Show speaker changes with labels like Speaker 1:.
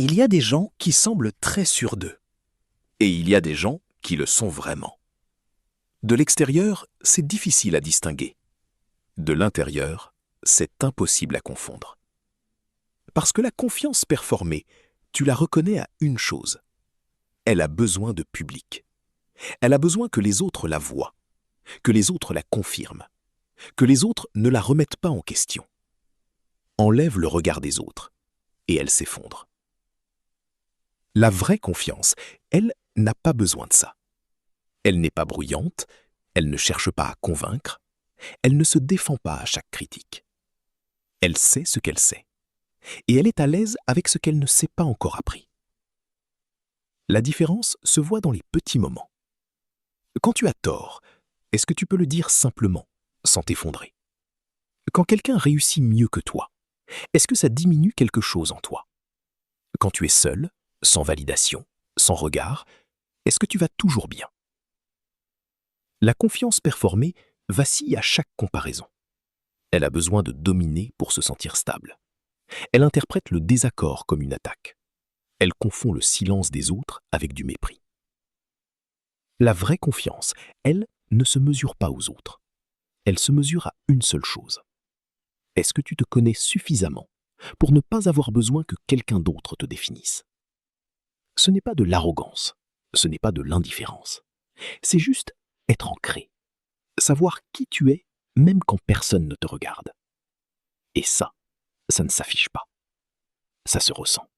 Speaker 1: Il y a des gens qui semblent très sûrs d'eux. Et il y a des gens qui le sont vraiment. De l'extérieur, c'est difficile à distinguer. De l'intérieur, c'est impossible à confondre. Parce que la confiance performée, tu la reconnais à une chose. Elle a besoin de public. Elle a besoin que les autres la voient, que les autres la confirment, que les autres ne la remettent pas en question. Enlève le regard des autres, et elle s'effondre. La vraie confiance, elle, n'a pas besoin de ça. Elle n'est pas bruyante, elle ne cherche pas à convaincre, elle ne se défend pas à chaque critique. Elle sait ce qu'elle sait, et elle est à l'aise avec ce qu'elle ne sait pas encore appris. La différence se voit dans les petits moments. Quand tu as tort, est-ce que tu peux le dire simplement, sans t'effondrer? Quand quelqu'un réussit mieux que toi, est-ce que ça diminue quelque chose en toi? Quand tu es seul, sans validation, sans regard, est-ce que tu vas toujours bien? La confiance performée vacille à chaque comparaison. Elle a besoin de dominer pour se sentir stable. Elle interprète le désaccord comme une attaque. Elle confond le silence des autres avec du mépris. La vraie confiance, elle, ne se mesure pas aux autres. Elle se mesure à une seule chose. Est-ce que tu te connais suffisamment pour ne pas avoir besoin que quelqu'un d'autre te définisse? Ce n'est pas de l'arrogance, ce n'est pas de l'indifférence. C'est juste être ancré, savoir qui tu es même quand personne ne te regarde. Et ça ne s'affiche pas, ça se ressent.